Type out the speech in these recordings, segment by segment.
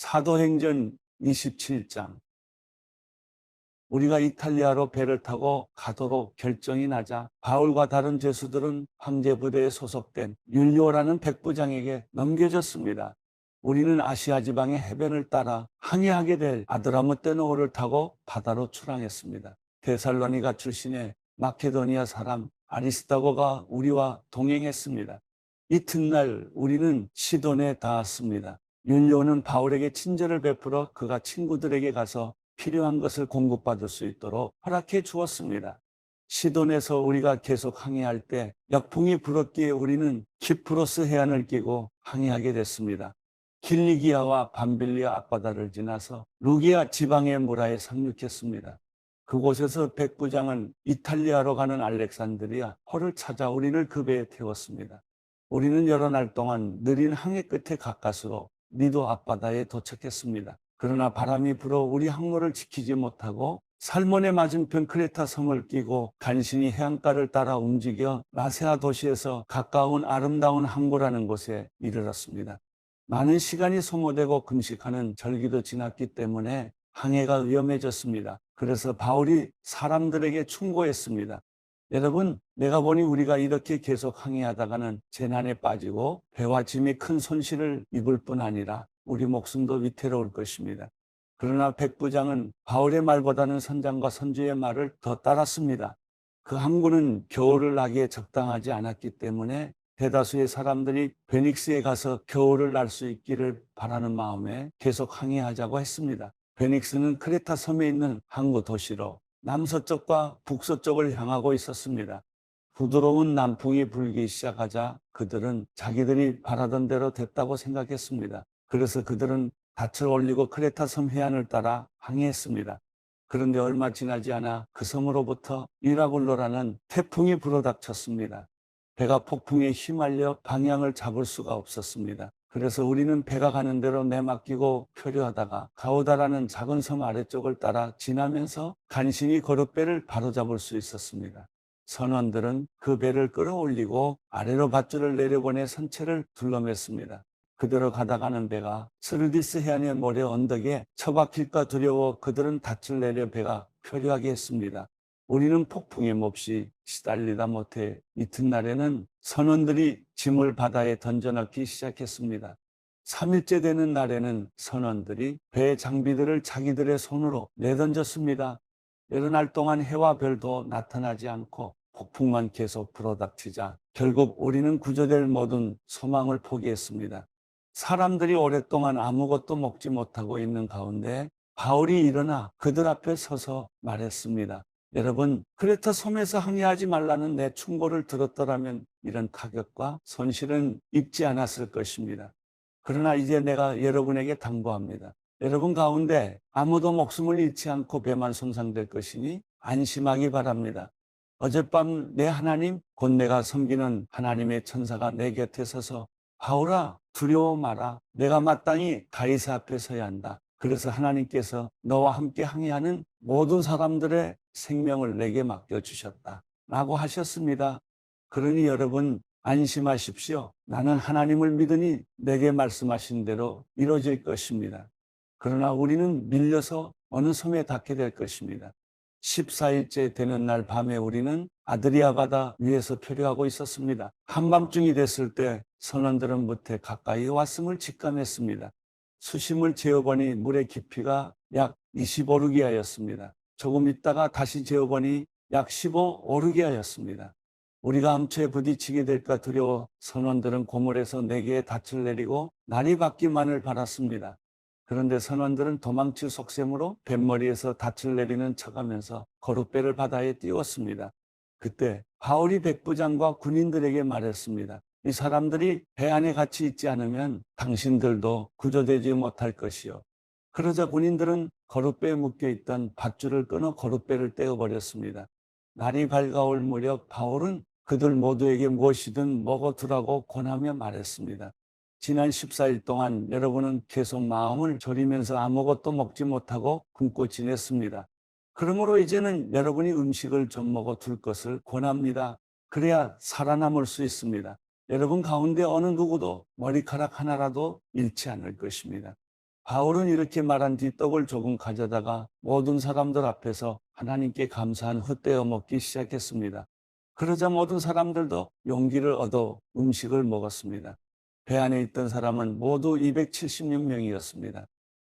사도행전 27장. 우리가 이탈리아로 배를 타고 가도록 결정이 나자 바울과 다른 죄수들은 황제 부대에 소속된 율리오라는 백부장에게 넘겨졌습니다. 우리는 아시아 지방의 해변을 따라 항해하게 될 아드라무떼노호를 타고 바다로 출항했습니다. 데살로니가 출신의 마케도니아 사람 아리스다고가 우리와 동행했습니다. 이튿날 우리는 시돈에 닿았습니다. 율리오는 바울에게 친절을 베풀어 그가 친구들에게 가서 필요한 것을 공급받을 수 있도록 허락해 주었습니다. 시돈에서 우리가 계속 항해할 때 역풍이 불었기에 우리는 키프로스 해안을 끼고 항해하게 됐습니다. 길리기아와 밤빌리아 앞바다를 지나서 루기아 지방의 무라에 상륙했습니다. 그곳에서 백부장은 이탈리아로 가는 알렉산드리아 호를 찾아 우리를 그 배에 태웠습니다. 우리는 여러 날 동안 느린 항해 끝에 가까스로 니도 앞바다에 도착했습니다. 그러나 바람이 불어 우리 항로를 지키지 못하고 살몬의 맞은편 크레타 섬을 끼고 간신히 해안가를 따라 움직여 라세아 도시에서 가까운 아름다운 항구라는 곳에 이르렀습니다. 많은 시간이 소모되고 금식하는 절기도 지났기 때문에 항해가 위험해졌습니다. 그래서 바울이 사람들에게 충고했습니다. 여러분, 내가 보니 우리가 이렇게 계속 항해하다가는 재난에 빠지고 배와 짐이 큰 손실을 입을 뿐 아니라 우리 목숨도 위태로울 것입니다. 그러나 백부장은 바울의 말보다는 선장과 선주의 말을 더 따랐습니다. 그 항구는 겨울을 나기에 적당하지 않았기 때문에 대다수의 사람들이 베닉스에 가서 겨울을 날 수 있기를 바라는 마음에 계속 항해하자고 했습니다. 베닉스는 크레타 섬에 있는 항구 도시로 남서쪽과 북서쪽을 향하고 있었습니다. 부드러운 남풍이 불기 시작하자 그들은 자기들이 바라던 대로 됐다고 생각했습니다. 그래서 그들은 닻을 올리고 크레타 섬 해안을 따라 항해했습니다. 그런데 얼마 지나지 않아 그 섬으로부터 이라굴로라는 태풍이 불어닥쳤습니다. 배가 폭풍에 휘말려 방향을 잡을 수가 없었습니다. 그래서 우리는 배가 가는 대로 내맡기고 표류하다가 가우다라는 작은 섬 아래쪽을 따라 지나면서 간신히 거룻배를 바로잡을 수 있었습니다. 선원들은 그 배를 끌어올리고 아래로 밧줄을 내려보내 선체를 둘러맸습니다. 그대로 가다가는 배가 스르디스 해안의 모래 언덕에 처박힐까 두려워 그들은 닻을 내려 배가 표류하게 했습니다. 우리는 폭풍에 몹시 시달리다 못해 이튿날에는 선원들이 짐을 바다에 던져넣기 시작했습니다. 3일째 되는 날에는 선원들이 배의 장비들을 자기들의 손으로 내던졌습니다. 여러 날 동안 해와 별도 나타나지 않고 폭풍만 계속 불어닥치자 결국 우리는 구조될 모든 소망을 포기했습니다. 사람들이 오랫동안 아무것도 먹지 못하고 있는 가운데 바울이 일어나 그들 앞에 서서 말했습니다. 여러분, 크레타 섬에서 항해하지 말라는 내 충고를 들었더라면 이런 타격과 손실은 입지 않았을 것입니다. 그러나 이제 내가 여러분에게 당부합니다. 여러분 가운데 아무도 목숨을 잃지 않고 배만 손상될 것이니 안심하기 바랍니다. 어젯밤 내 하나님, 곧 내가 섬기는 하나님의 천사가 내 곁에 서서 바울아, 두려워 마라. 내가 마땅히 가이사 앞에 서야 한다. 그래서 하나님께서 너와 함께 항해하는 모든 사람들의 생명을 내게 맡겨주셨다. 라고 하셨습니다. 그러니 여러분 안심하십시오. 나는 하나님을 믿으니 내게 말씀하신 대로 이루어질 것입니다. 그러나 우리는 밀려서 어느 섬에 닿게 될 것입니다. 14일째 되는 날 밤에 우리는 아드리아 바다 위에서 표류하고 있었습니다. 한밤중이 됐을 때 선원들은 무태 가까이 왔음을 직감했습니다. 수심을 재어보니 물의 깊이가 약 25루기아였습니다. 조금 있다가 다시 재어보니 약 15오르기아였습니다. 우리가 암초에 부딪히게 될까 두려워 선원들은 고물에서 네 개의 닻을 내리고 날이 밝기만을 바랐습니다. 그런데 선원들은 도망칠 속셈으로 뱃머리에서 닻을 내리는 척하면서 거룻배를 바다에 띄웠습니다. 그때 바울이 백부장과 군인들에게 말했습니다. 이 사람들이 배 안에 같이 있지 않으면 당신들도 구조되지 못할 것이요. 그러자 군인들은 거룻배에 묶여있던 밧줄을 끊어 거룻배를 떼어버렸습니다. 날이 밝아올 무렵 바울은 그들 모두에게 무엇이든 먹어두라고 권하며 말했습니다. 지난 14일 동안 여러분은 계속 마음을 졸이면서 아무것도 먹지 못하고 굶고 지냈습니다. 그러므로 이제는 여러분이 음식을 좀 먹어둘 것을 권합니다. 그래야 살아남을 수 있습니다. 여러분 가운데 어느 누구도 머리카락 하나라도 잃지 않을 것입니다. 바울은 이렇게 말한 뒤 떡을 조금 가져다가 모든 사람들 앞에서 하나님께 감사한 후 떼어 먹기 시작했습니다. 그러자 모든 사람들도 용기를 얻어 음식을 먹었습니다. 배 안에 있던 사람은 모두 276명이었습니다.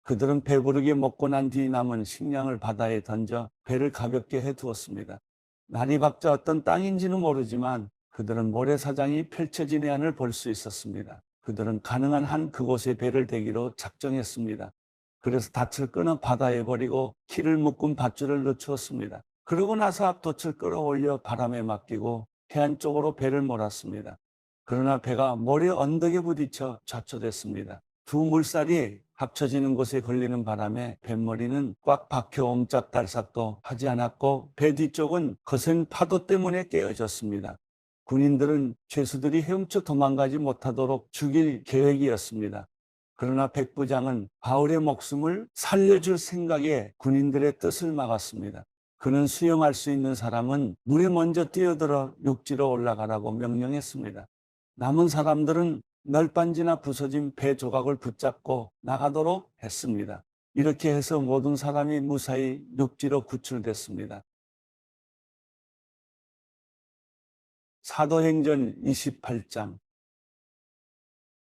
그들은 배부르게 먹고 난 뒤 남은 식량을 바다에 던져 배를 가볍게 해두었습니다. 날이 밝자 어떤 땅인지는 모르지만 그들은 모래사장이 펼쳐진 해안을 볼 수 있었습니다. 그들은 가능한 한 그곳에 배를 대기로 작정했습니다. 그래서 닻을 끊어 바다에 버리고 키를 묶은 밧줄을 늦추었습니다. 그러고 나서 앞돛을 끌어올려 바람에 맡기고 해안 쪽으로 배를 몰았습니다. 그러나 배가 모래 언덕에 부딪혀 좌초됐습니다. 두 물살이 합쳐지는 곳에 걸리는 바람에 뱃머리는 꽉 박혀 옴짝달싹도 하지 않았고 배 뒤쪽은 거센 파도 때문에 깨어졌습니다. 군인들은 죄수들이 헤엄쳐 도망가지 못하도록 죽일 계획이었습니다. 그러나 백부장은 바울의 목숨을 살려줄 생각에 군인들의 뜻을 막았습니다. 그는 수영할 수 있는 사람은 물에 먼저 뛰어들어 육지로 올라가라고 명령했습니다. 남은 사람들은 널빤지나 부서진 배 조각을 붙잡고 나가도록 했습니다. 이렇게 해서 모든 사람이 무사히 육지로 구출됐습니다. 사도행전 28장.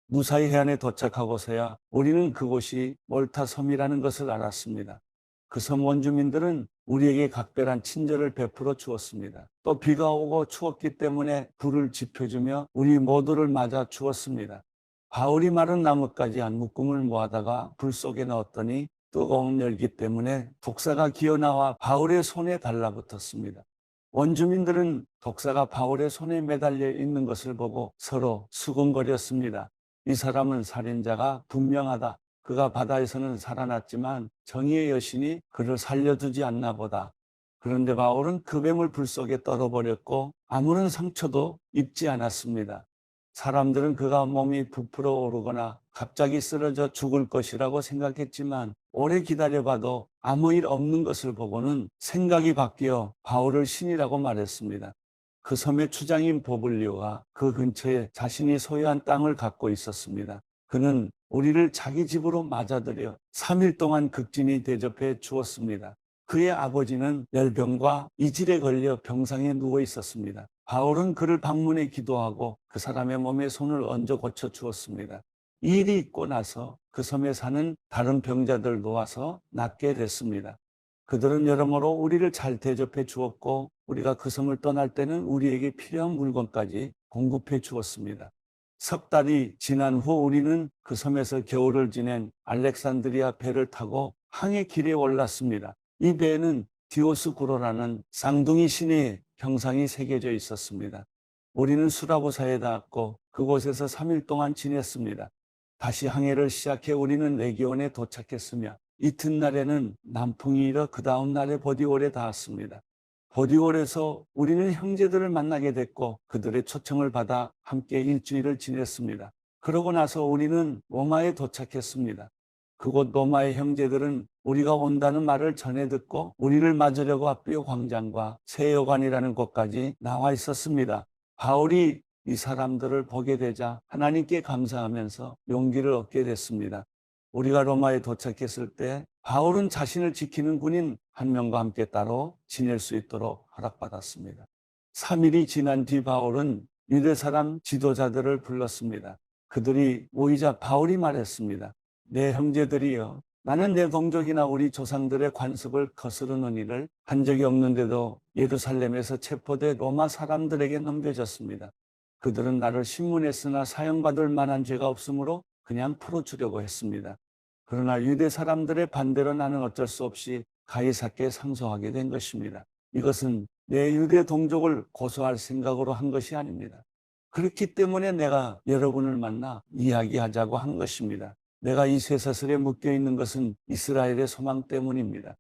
무사히 해안에 도착하고서야 우리는 그곳이 몰타 섬이라는 것을 알았습니다. 그 섬 원주민들은 우리에게 각별한 친절을 베풀어 주었습니다. 또 비가 오고 추웠기 때문에 불을 지펴주며 우리 모두를 맞아 주었습니다. 바울이 마른 나뭇가지 한 묶음을 모아다가 불 속에 넣었더니 뜨거운 열기 때문에 독사가 기어나와 바울의 손에 달라붙었습니다. 원주민들은 독사가 바울의 손에 매달려 있는 것을 보고 서로 수군거렸습니다. 이 사람은 살인자가 분명하다. 그가 바다에서는 살아났지만 정의의 여신이 그를 살려두지 않나 보다. 그런데 바울은 그 뱀을 불 속에 떨어버렸고 아무런 상처도 입지 않았습니다. 사람들은 그가 몸이 부풀어 오르거나 갑자기 쓰러져 죽을 것이라고 생각했지만 오래 기다려봐도 아무 일 없는 것을 보고는 생각이 바뀌어 바울을 신이라고 말했습니다. 그 섬의 추장인 보블리오가 그 근처에 자신이 소유한 땅을 갖고 있었습니다. 그는 우리를 자기 집으로 맞아들여 3일 동안 극진히 대접해 주었습니다. 그의 아버지는 열병과 이질에 걸려 병상에 누워 있었습니다. 바울은 그를 방문해 기도하고 그 사람의 몸에 손을 얹어 고쳐 주었습니다. 이 일이 있고 나서 그 섬에 사는 다른 병자들 놓아서 낫게 됐습니다. 그들은 여러모로 우리를 잘 대접해 주었고 우리가 그 섬을 떠날 때는 우리에게 필요한 물건까지 공급해 주었습니다. 석 달이 지난 후 우리는 그 섬에서 겨울을 지낸 알렉산드리아 배를 타고 항해 길에 올랐습니다. 이 배에는 디오스구로라는 쌍둥이 신의 형상이 새겨져 있었습니다. 우리는 수라보사에 닿았고 그곳에서 3일 동안 지냈습니다. 다시 항해를 시작해 우리는 레기온에 도착했으며 이튿날에는 남풍이 일어 그 다음 날에 보디올에 닿았습니다. 보디올에서 우리는 형제들을 만나게 됐고 그들의 초청을 받아 함께 일주일을 지냈습니다. 그러고 나서 우리는 로마에 도착했습니다. 그곳 로마의 형제들은 우리가 온다는 말을 전해 듣고 우리를 맞으려고 아비오 광장과 세여관이라는 곳까지 나와 있었습니다. 바울이 이 사람들을 보게 되자 하나님께 감사하면서 용기를 얻게 됐습니다. 우리가 로마에 도착했을 때 바울은 자신을 지키는 군인 한 명과 함께 따로 지낼 수 있도록 허락받았습니다. 3일이 지난 뒤 바울은 유대 사람 지도자들을 불렀습니다. 그들이 모이자 바울이 말했습니다. 내 형제들이여, 나는 내 동족이나 우리 조상들의 관습을 거스르는 일을 한 적이 없는데도 예루살렘에서 체포돼 로마 사람들에게 넘겨졌습니다. 그들은 나를 신문에 쓰나 사형받을 만한 죄가 없으므로 그냥 풀어주려고 했습니다. 그러나 유대 사람들의 반대로 나는 어쩔 수 없이 가이사께 상소하게 된 것입니다. 이것은 내 유대 동족을 고소할 생각으로 한 것이 아닙니다. 그렇기 때문에 내가 여러분을 만나 이야기하자고 한 것입니다. 내가 이 쇠사슬에 묶여 있는 것은 이스라엘의 소망 때문입니다.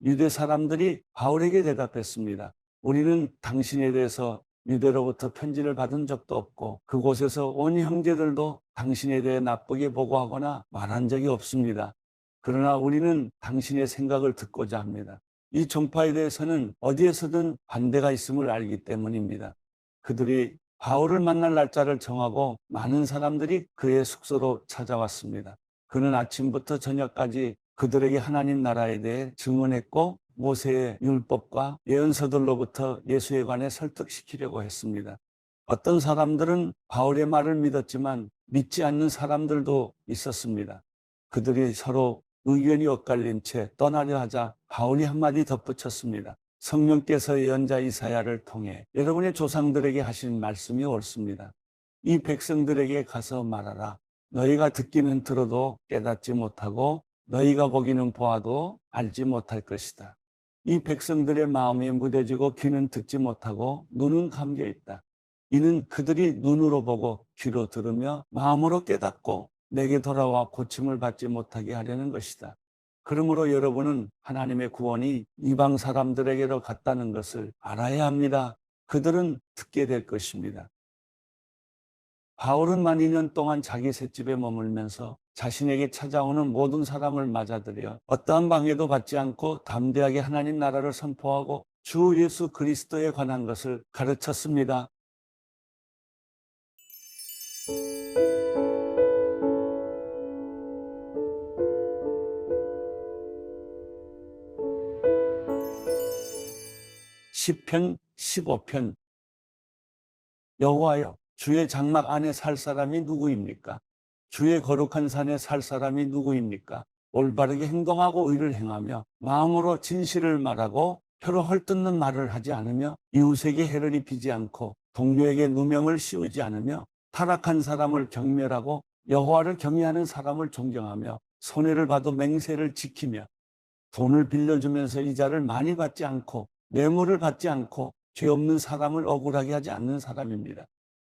유대 사람들이 바울에게 대답했습니다. 우리는 당신에 대해서 유대로부터 편지를 받은 적도 없고 그곳에서 온 형제들도 당신에 대해 나쁘게 보고하거나 말한 적이 없습니다. 그러나 우리는 당신의 생각을 듣고자 합니다. 이 종파에 대해서는 어디에서든 반대가 있음을 알기 때문입니다. 그들이 바울을 만날 날짜를 정하고 많은 사람들이 그의 숙소로 찾아왔습니다. 그는 아침부터 저녁까지 그들에게 하나님 나라에 대해 증언했고 모세의 율법과 예언서들로부터 예수에 관해 설득시키려고 했습니다. 어떤 사람들은 바울의 말을 믿었지만 믿지 않는 사람들도 있었습니다. 그들이 서로 의견이 엇갈린 채 떠나려 하자 바울이 한마디 덧붙였습니다. 성령께서 예언자 이사야를 통해 여러분의 조상들에게 하신 말씀이 옳습니다. 이 백성들에게 가서 말하라. 너희가 듣기는 들어도 깨닫지 못하고 너희가 보기는 보아도 알지 못할 것이다. 이 백성들의 마음이 무뎌지고 귀는 듣지 못하고 눈은 감겨 있다. 이는 그들이 눈으로 보고 귀로 들으며 마음으로 깨닫고 내게 돌아와 고침을 받지 못하게 하려는 것이다. 그러므로 여러분은 하나님의 구원이 이방 사람들에게로 갔다는 것을 알아야 합니다. 그들은 듣게 될 것입니다. 바울은 만 2년 동안 자기 셋집에 머물면서 자신에게 찾아오는 모든 사람을 맞아들여 어떠한 방해도 받지 않고 담대하게 하나님 나라를 선포하고 주 예수 그리스도에 관한 것을 가르쳤습니다. 시편 15편. 여호와여, 주의 장막 안에 살 사람이 누구입니까? 주의 거룩한 산에 살 사람이 누구입니까? 올바르게 행동하고 의를 행하며 마음으로 진실을 말하고 혀로 헐뜯는 말을 하지 않으며 이웃에게 해를 입히지 않고 동료에게 누명을 씌우지 않으며 타락한 사람을 경멸하고 여호와를 경외하는 사람을 존경하며 손해를 봐도 맹세를 지키며 돈을 빌려주면서 이자를 많이 받지 않고 뇌물을 받지 않고 죄 없는 사람을 억울하게 하지 않는 사람입니다.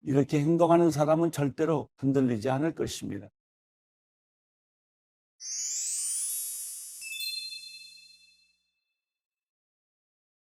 이렇게 행동하는 사람은 절대로 흔들리지 않을 것입니다.